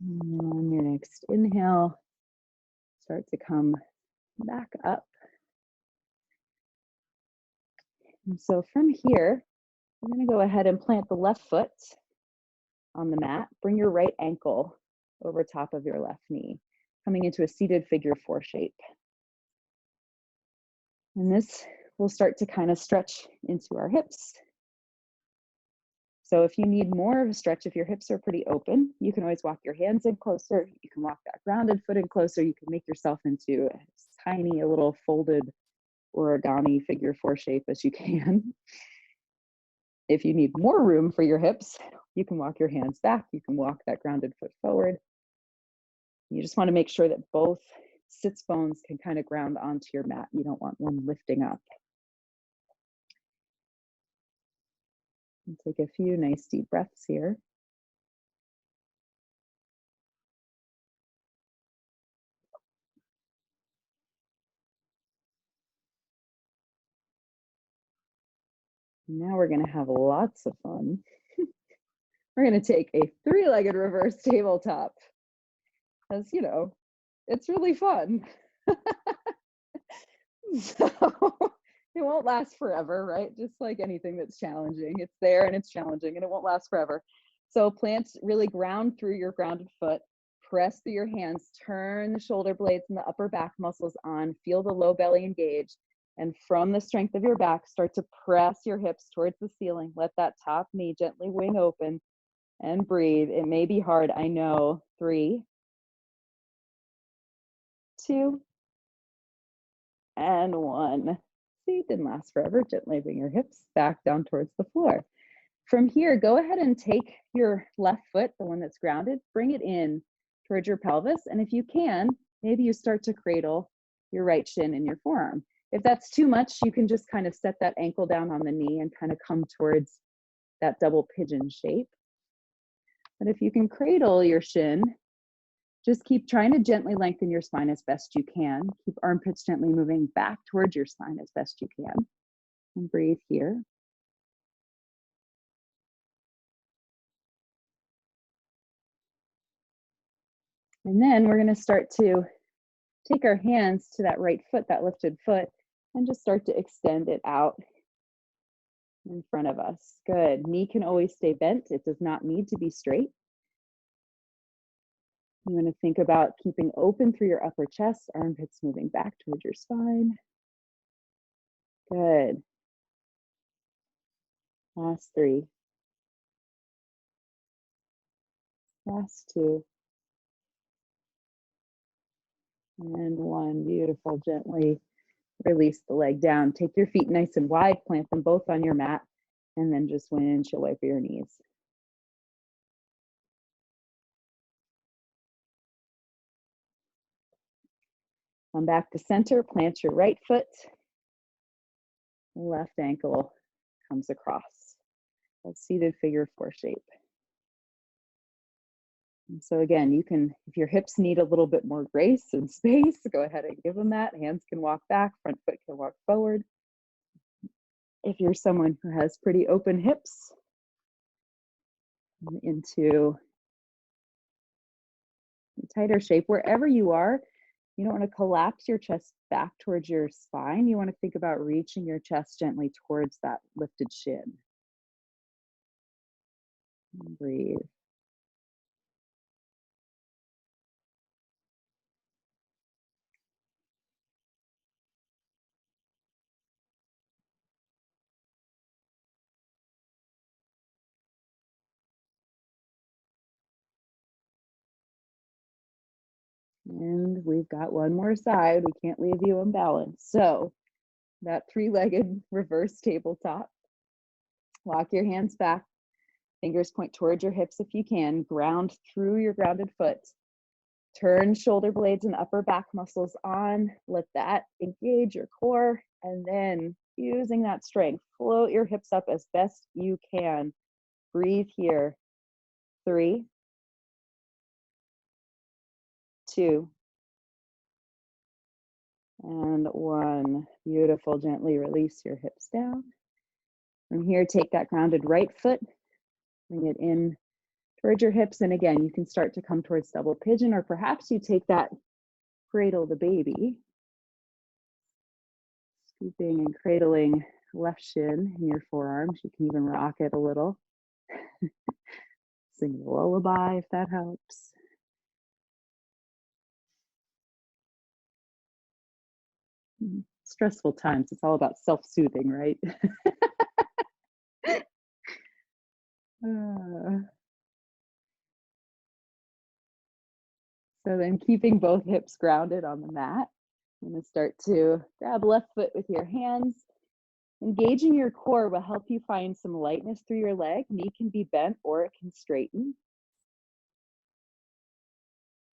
And on your next inhale, start to come back up. And so from here, I'm going to go ahead and plant the left foot on the mat. Bring your right ankle over top of your left knee, coming into a seated figure 4 shape. And this will start to kind of stretch into our hips. So if you need more of a stretch, if your hips are pretty open, you can always walk your hands in closer. You can walk that grounded foot in closer. You can make yourself into a tiny, a little folded origami figure 4 shape as you can. If you need more room for your hips, you can walk your hands back. You can walk that grounded foot forward. You just want to make sure that both sits bones can kind of ground onto your mat. You don't want one lifting up. And take a few nice deep breaths here. Now we're going to have lots of fun. We're going to take a 3-legged reverse tabletop. As you know, it's really fun. So it won't last forever, right? Just like anything that's challenging. It's there and it's challenging and it won't last forever. So plant, really ground through your grounded foot. Press through your hands. Turn the shoulder blades and the upper back muscles on. Feel the low belly engage. And from the strength of your back, start to press your hips towards the ceiling. Let that top knee gently wing open and breathe. It may be hard, I know. 3, 2, and 1. See, it didn't last forever. Gently bring your hips back down towards the floor. From here, go ahead and take your left foot, the one that's grounded, bring it in towards your pelvis. And if you can, maybe you start to cradle your right shin in your forearm. If that's too much, you can just kind of set that ankle down on the knee and kind of come towards that double pigeon shape. But if you can cradle your shin, just keep trying to gently lengthen your spine as best you can. Keep armpits gently moving back towards your spine as best you can. And breathe here. And then we're going to start to take our hands to that right foot, that lifted foot, and just start to extend it out in front of us. Good. Knee can always stay bent. It does not need to be straight. You want to think about keeping open through your upper chest, armpits moving back towards your spine. Good. Last 3. Last 2. And 1. Beautiful. Gently release the leg down. Take your feet nice and wide, plant them both on your mat, and then just windshield wiper your knees. Come back to center, plant your right foot. Left ankle comes across. That's seated figure 4 shape. And so again, you can, if your hips need a little bit more grace and space, go ahead and give them that. Hands can walk back, front foot can walk forward. If you're someone who has pretty open hips, into a tighter shape, wherever you are, you don't want to collapse your chest back towards your spine. You want to think about reaching your chest gently towards that lifted shin. And breathe. And we've got one more side. We can't leave you unbalanced. So that three-legged reverse tabletop. Walk your hands back. Fingers point towards your hips if you can. Ground through your grounded foot. Turn shoulder blades and upper back muscles on. Let that engage your core. And then using that strength, float your hips up as best you can. Breathe here. 3, 2, and 1. Beautiful. Gently release your hips down. From here, take that grounded right foot, bring it in towards your hips. And again, you can start to come towards double pigeon, or perhaps you take that cradle the baby, scooping and cradling left shin in your forearms. You can even rock it a little. Sing a lullaby if that helps. Stressful times, it's all about self-soothing, right? So then keeping both hips grounded on the mat, I'm going to start to grab left foot with your hands. Engaging your core will help you find some lightness through your leg. Knee can be bent or it can straighten.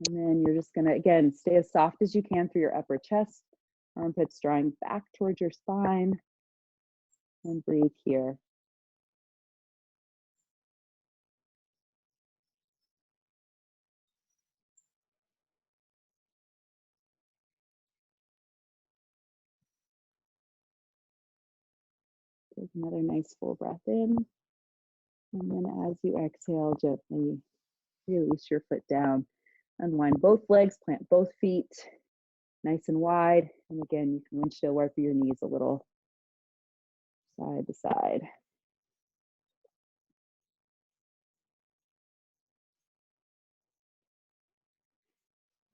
And then you're just going to, again, stay as soft as you can through your upper chest. Armpits drawing back towards your spine. And breathe here. Take another nice full breath in. And then as you exhale, gently release your foot down. Unwind both legs, plant both feet nice and wide. And again, you can windshield wiper your knees a little side to side.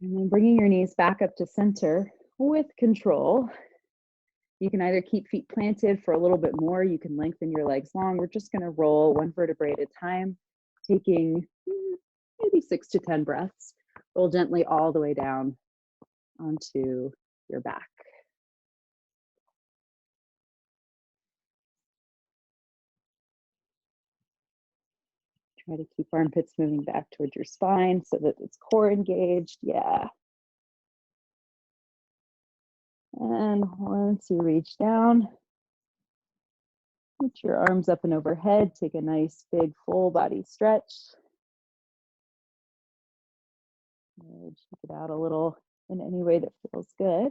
And then bringing your knees back up to center with control. You can either keep feet planted for a little bit more. You can lengthen your legs long. We're just going to roll one vertebrae at a time, taking maybe 6 to 10 breaths. Roll gently all the way down onto your back. Try to keep armpits moving back towards your spine so that it's core engaged. Yeah. And once you reach down, put your arms up and overhead. Take a nice big full body stretch. Check it out a little in any way that feels good.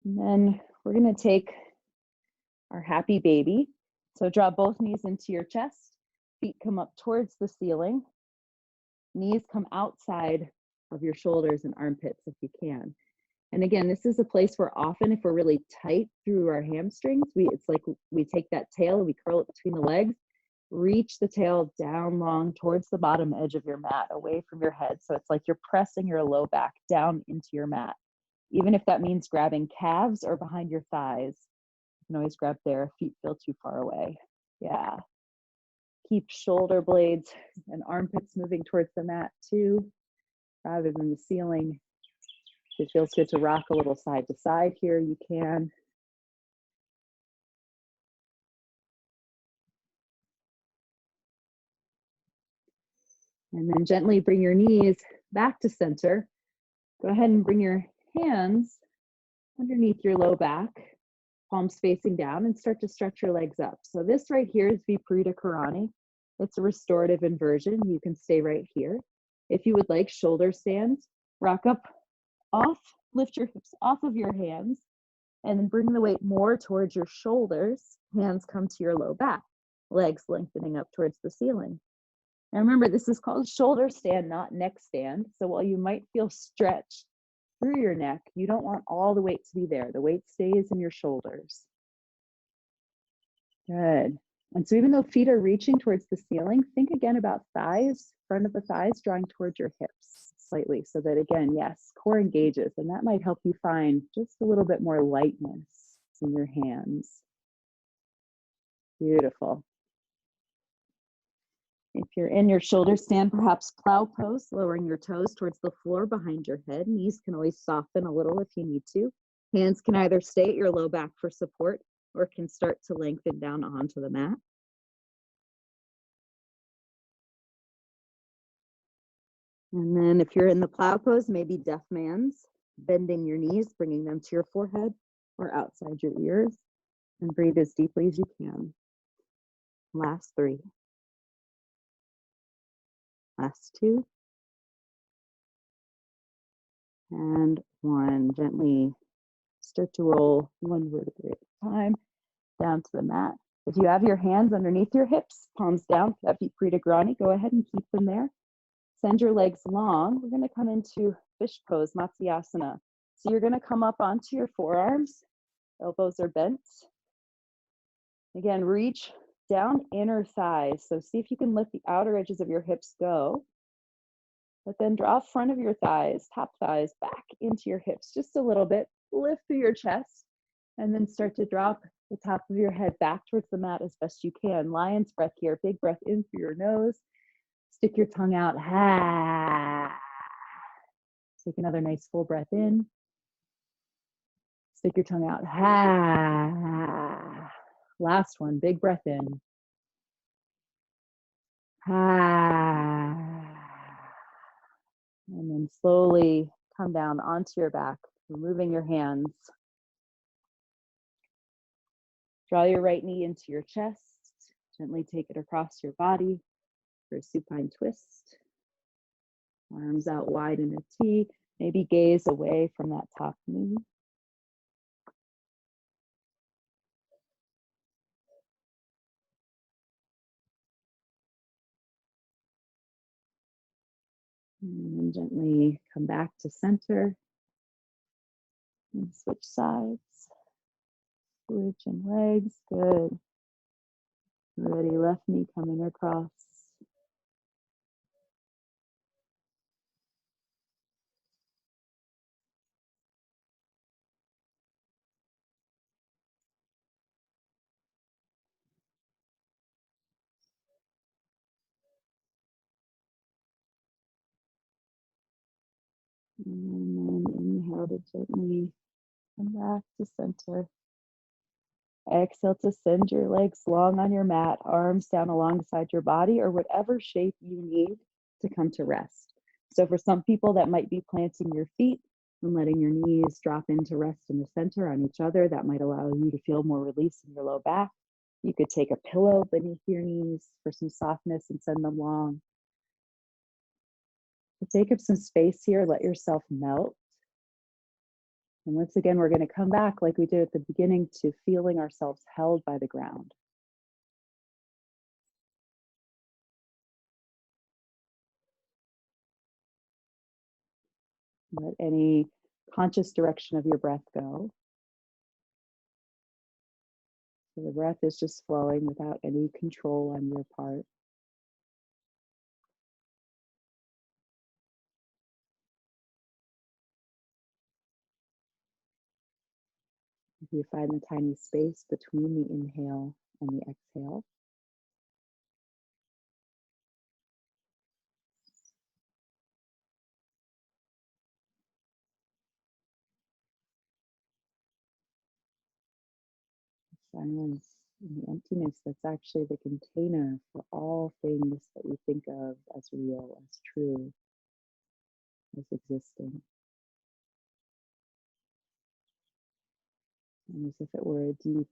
And then we're going to take our happy baby. So draw both knees into your chest. Feet come up towards the ceiling. Knees come outside of your shoulders and armpits if you can. And again, this is a place where often if we're really tight through our hamstrings, it's like we take that tail and we curl it between the legs. Reach the tail down long towards the bottom edge of your mat, away from your head. So it's like you're pressing your low back down into your mat. Even if that means grabbing calves or behind your thighs, you can always grab there if feet feel too far away. Yeah. Keep shoulder blades and armpits moving towards the mat too, rather than the ceiling. If it feels good to rock a little side to side here, you can. And then gently bring your knees back to center. Go ahead and bring your hands underneath your low back, palms facing down, and start to stretch your legs up. So this right here is Viparita Karani. It's a restorative inversion. You can stay right here. If you would like shoulder stands, rock up off, lift your hips off of your hands, and then bring the weight more towards your shoulders. Hands come to your low back, legs lengthening up towards the ceiling. Now remember, this is called shoulder stand, not neck stand. So while you might feel stretched through your neck, you don't want all the weight to be there. The weight stays in your shoulders. Good. And so even though feet are reaching towards the ceiling, think again about thighs, front of the thighs drawing towards your hips slightly, so that again, yes, core engages, and that might help you find just a little bit more lightness in your hands. Beautiful. If you're in your shoulder stand, perhaps plow pose, lowering your toes towards the floor behind your head. Knees can always soften a little if you need to. Hands can either stay at your low back for support or can start to lengthen down onto the mat. And then if you're in the plow pose, maybe deaf man's, bending your knees, bringing them to your forehead or outside your ears, and breathe as deeply as you can. Last 3. Last 2. And 1. Gently start to roll 1 vertebrae at a time down to the mat. If you have your hands underneath your hips, palms down, Pita Grani, go ahead and keep them there. Send your legs long. We're going to come into fish pose, Matsyasana. So you're going to come up onto your forearms. Elbows are bent. Again, reach down inner thighs. So see if you can let the outer edges of your hips go. But then draw front of your thighs, top thighs back into your hips just a little bit. Lift through your chest. And then start to drop the top of your head back towards the mat as best you can. Lion's breath here. Big breath in through your nose. Stick your tongue out. Ha. Take another nice full breath in. Stick your tongue out. Ha. Last one. Big breath in. Ha. And then slowly come down onto your back, removing your hands. Draw your right knee into your chest. Gently take it across your body for a supine twist. Arms out wide in a T. Maybe gaze away from that top knee. And then gently come back to center. And switch sides. Switching legs. Good. Ready, left knee coming across. And then inhale to gently come back to center. Exhale to send your legs long on your mat, arms down alongside your body, or whatever shape you need to come to rest. So for some people, that might be planting your feet and letting your knees drop into rest in the center on each other. That might allow you to feel more release in your low back. You could take a pillow beneath your knees for some softness and send them long. So take up some space here, let yourself melt. And once again, we're going to come back like we did at the beginning to feeling ourselves held by the ground. Let any conscious direction of your breath go. So the breath is just flowing without any control on your part. If you find the tiny space between the inhale and the exhale. Silence and the emptiness, that's actually the container for all things that we think of as real, as true, as existing. And as if it were a deep,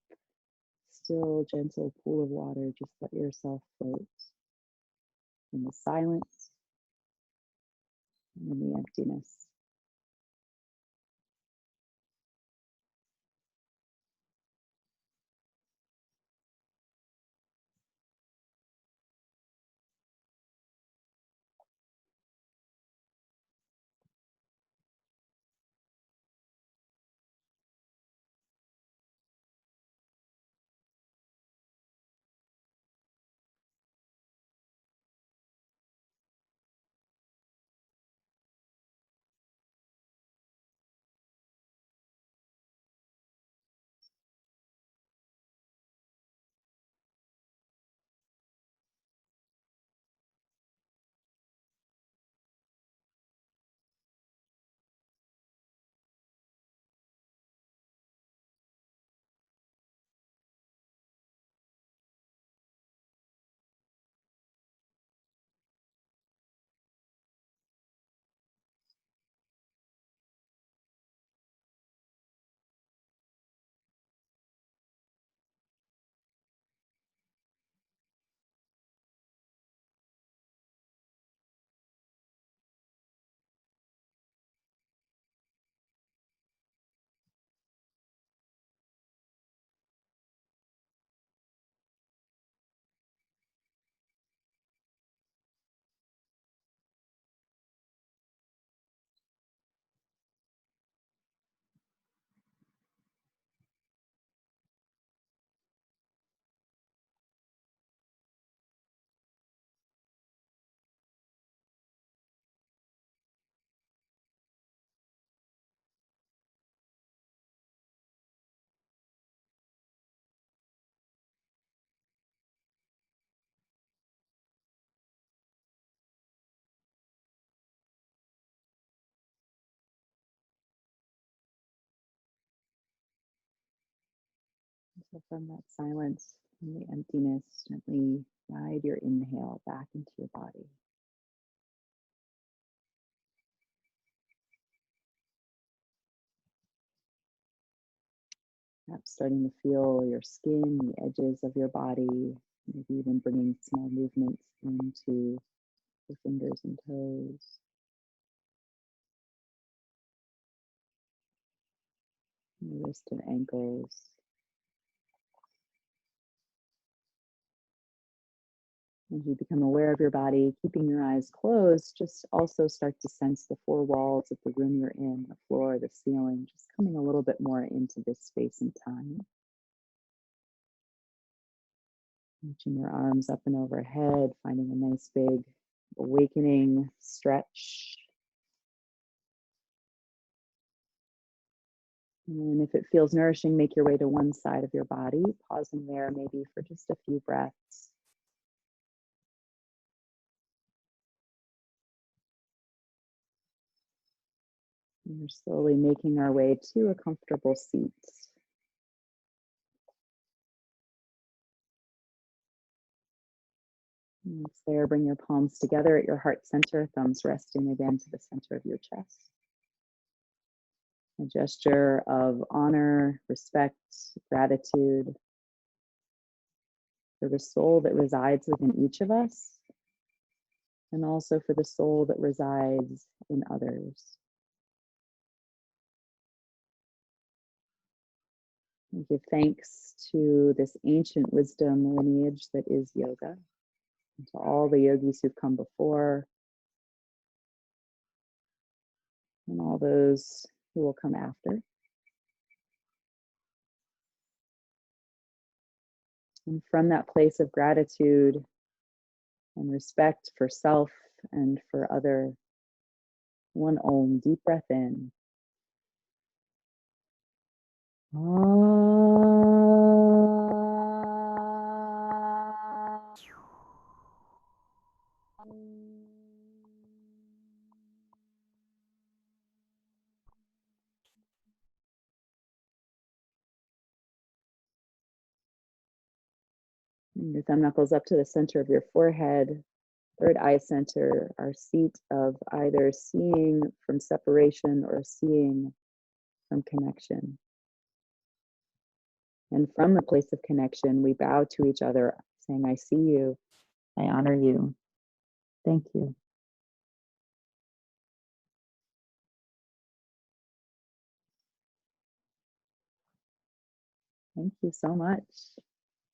still, gentle pool of water, just let yourself float. in the silence and in the emptiness. So from that silence and the emptiness, gently guide your inhale back into your body. Perhaps starting to feel your skin, the edges of your body, maybe even bringing small movements into your fingers and toes, your wrist and ankles. As you become aware of your body, keeping your eyes closed, just also start to sense the four walls of the room you're in, the floor, the ceiling, just coming a little bit more into this space and time. Reaching your arms up and overhead, finding a nice big awakening stretch. And if it feels nourishing, make your way to one side of your body, pausing there maybe for just a few breaths. And we're slowly making our way to a comfortable seat. Once there, bring your palms together at your heart center, thumbs resting again to the center of your chest. A gesture of honor, respect, gratitude for the soul that resides within each of us, and also for the soul that resides in others. We give thanks to this ancient wisdom lineage that is yoga, and to all the yogis who've come before, and all those who will come after. And from that place of gratitude and respect for self and for other, one Om, deep breath in. And your thumb knuckles up to the center of your forehead, third eye center, our seat of either seeing from separation or seeing from connection. And from the place of connection, we bow to each other, saying, I see you, I honor you, Thank you. Thank you so much.